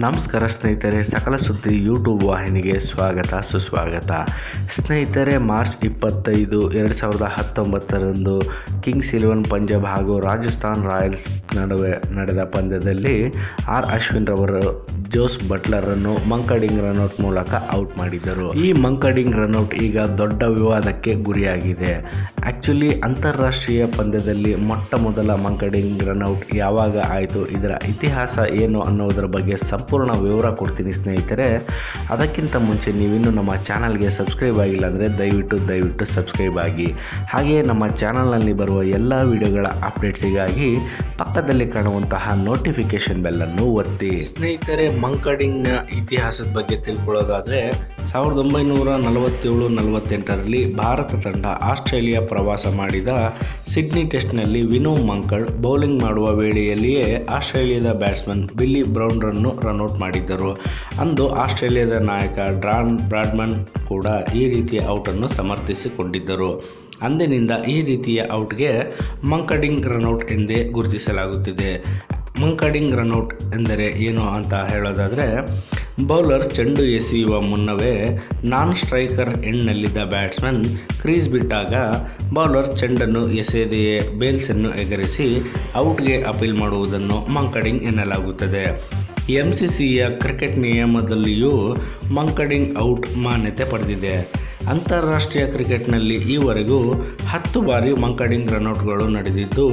ನಮಸ್ಕಾರ ಸ್ನೇಹಿತರೆ, ಸಕಲ ಸುದ್ದಿ ಯೂಟ್ಯೂಬ್ ವಾಹಿನಿಗೆ ಸ್ವಾಗತ ಸುಸ್ವಾಗತ. ಸ್ನೇಹಿತರೆ, ಮಾರ್ಚ್ 25, 2019 ಕಿಂಗ್ಸ್ 11 ಪಂಜಾಬ್ ಹಾಗೂ ರಾಜಸ್ಥಾನ್ ರಾಯಲ್ಸ್ ನಡುವೆ ನಡೆದ ಪಂದ್ಯದಲ್ಲಿ ಅಶ್ವಿನ್ ರವರು ಜೋಸ್ ಬಟ್ಲರನ್ನು ಮಂಕಡಿಂಗ್ ರನ್ಔಟ್ ಮೂಲಕ ಔಟ್ ಮಾಡಿದರು. ಈ ಮಂಕಡಿಂಗ್ ರನ್ಔಟ್ ಈಗ ದೊಡ್ಡ ವಿವಾದಕ್ಕೆ ಗುರಿಯಾಗಿದೆ. ಆ್ಯಕ್ಚುಲಿ ಅಂತಾರಾಷ್ಟ್ರೀಯ ಪಂದ್ಯದಲ್ಲಿ ಮೊಟ್ಟ ಮೊದಲ ಮಂಕಡಿಂಗ್ ರನ್ಔಟ್ ಯಾವಾಗ ಆಯಿತು, ಇದರ ಇತಿಹಾಸ ಏನು ಅನ್ನೋದರ ಬಗ್ಗೆ ಸಂಪೂರ್ಣ ವಿವರ ಕೊಡ್ತೀನಿ ಸ್ನೇಹಿತರೆ. ಅದಕ್ಕಿಂತ ಮುಂಚೆ ನೀವಿನ್ನೂ ನಮ್ಮ ಚಾನಲ್ಗೆ ಸಬ್ಸ್ಕ್ರೈಬ್ ಆಗಿಲ್ಲ ಅಂದರೆ ದಯವಿಟ್ಟು ಸಬ್ಸ್ಕ್ರೈಬ್ ಆಗಿ. ಹಾಗೆಯೇ ನಮ್ಮ ಚಾನಲ್ನಲ್ಲಿ ಬರುವ ಎಲ್ಲ ವಿಡಿಯೋಗಳ ಅಪ್ಡೇಟ್ಸಿಗಾಗಿ ಪಕ್ಕದಲ್ಲಿ ಕಾಣುವಂತಹ ನೋಟಿಫಿಕೇಶನ್ ಬೆಲ್ಲನ್ನು ಒತ್ತಿ. ಸ್ನೇಹಿತರೆ, ಮಂಕಡಿಂಗ್ನ ಇತಿಹಾಸದ ಬಗ್ಗೆ ತಿಳ್ಕೊಳ್ಳೋದಾದರೆ 1947-48ರಲ್ಲಿ ಭಾರತ ತಂಡ ಆಸ್ಟ್ರೇಲಿಯಾ ಪ್ರವಾಸ ಮಾಡಿದ ಸಿಡ್ನಿ ಟೆಸ್ಟ್ನಲ್ಲಿ ವಿನೋ ಮಂಕಡ್ ಬೌಲಿಂಗ್ ಮಾಡುವ ವೇಳೆಯಲ್ಲಿಯೇ ಆಸ್ಟ್ರೇಲಿಯಾದ ಬ್ಯಾಟ್ಸ್ಮನ್ ಬಿಲ್ಲಿ ಬ್ರೌನ್ರನ್ನು ರನ್ಔಟ್ ಮಾಡಿದ್ದರು. ಅಂದು ಆಸ್ಟ್ರೇಲಿಯಾದ ನಾಯಕ ಡಾನ್ ಬ್ರಾಡ್ಮನ್ ಕೂಡ ಈ ರೀತಿಯ ಔಟನ್ನು ಸಮರ್ಥಿಸಿಕೊಂಡಿದ್ದರು. ಅಂದಿನಿಂದ ಈ ರೀತಿಯ ಔಟ್ಗೆ ಮಂಕಡಿಂಗ್ ರನ್ಔಟ್ ಎಂದೇ ಗುರುತಿಸಲಾಗುತ್ತಿದೆ. ಮಂಕಡಿಂಗ್ ರನ್ಔಟ್ ಎಂದರೆ ಏನು ಅಂತ ಹೇಳೋದಾದರೆ, ಬೌಲರ್ ಚೆಂಡು ಎಸೆಯುವ ಮುನ್ನವೇ ನಾನ್ ಸ್ಟ್ರೈಕರ್ ಎಂಡ್ನಲ್ಲಿದ್ದ ಬ್ಯಾಟ್ಸ್ಮನ್ ಕ್ರೀಸ್ ಬಿಟ್ಟಾಗ ಬೌಲರ್ ಚೆಂಡನ್ನು ಎಸೆಯದೆಯೇ ಬೇಲ್ಸನ್ನು ಎಗರಿಸಿ ಔಟ್ಗೆ ಅಪೀಲ್ ಮಾಡುವುದನ್ನು ಮಂಕಡಿಂಗ್ ಎನ್ನಲಾಗುತ್ತದೆ. MCCಯ ಕ್ರಿಕೆಟ್ ನಿಯಮದಲ್ಲಿಯೂ ಮಂಕಡಿಂಗ್ ಔಟ್ ಮಾನ್ಯತೆ ಪಡೆದಿದೆ. ಅಂತಾರಾಷ್ಟ್ರೀಯ ಕ್ರಿಕೆಟ್ನಲ್ಲಿ ಈವರೆಗೂ 10 ಬಾರಿ ಮಂಕಡಿಂಗ್ ರನ್ಔಟ್ಗಳು ನಡೆದಿದ್ದು,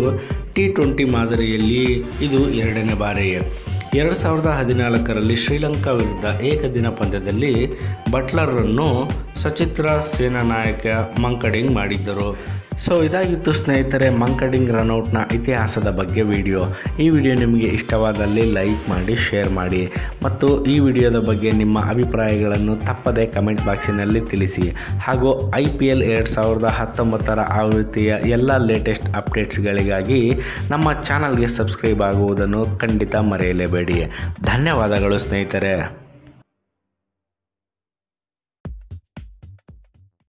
T20 ಮಾದರಿಯಲ್ಲಿ ಇದು 2ನೇ ಬಾರಿ. 2014ರಲ್ಲಿ ಶ್ರೀಲಂಕಾ ವಿರುದ್ಧ ಏಕದಿನ ಪಂದ್ಯದಲ್ಲಿ ಬಟ್ಲರನ್ನು ಸಚಿತ್ರ ಸೇನಾನಾಯಕ ಮಂಕಡಿಂಗ್ ಮಾಡಿದ್ದರು. ಸೊ ಇದಾಗಿತ್ತು ಸ್ನೇಹಿತರೆ ಮಂಕಡಿಂಗ್ ರನ್ಔಟ್ನ ಇತಿಹಾಸದ ಬಗ್ಗೆ ವಿಡಿಯೋ. ಈ ವಿಡಿಯೋ ನಿಮಗೆ ಇಷ್ಟವಾದಲ್ಲಿ ಲೈಕ್ ಮಾಡಿ, ಶೇರ್ ಮಾಡಿ ಮತ್ತು ಈ ವಿಡಿಯೋದ ಬಗ್ಗೆ ನಿಮ್ಮ ಅಭಿಪ್ರಾಯಗಳನ್ನು ತಪ್ಪದೇ ಕಮೆಂಟ್ ಬಾಕ್ಸಿನಲ್ಲಿ ತಿಳಿಸಿ. ಹಾಗೂ IPL 2019 ಆವೃತ್ತಿಯ ಎಲ್ಲ ಲೇಟೆಸ್ಟ್ ಅಪ್ಡೇಟ್ಸ್ಗಳಿಗಾಗಿ ನಮ್ಮ ಚಾನಲ್ಗೆ ಸಬ್ಸ್ಕ್ರೈಬ್ ಆಗುವುದನ್ನು ಖಂಡಿತ ಮರೆಯಲೇಬೇಡಿ. ಧನ್ಯವಾದಗಳು ಸ್ನೇಹಿತರೆ.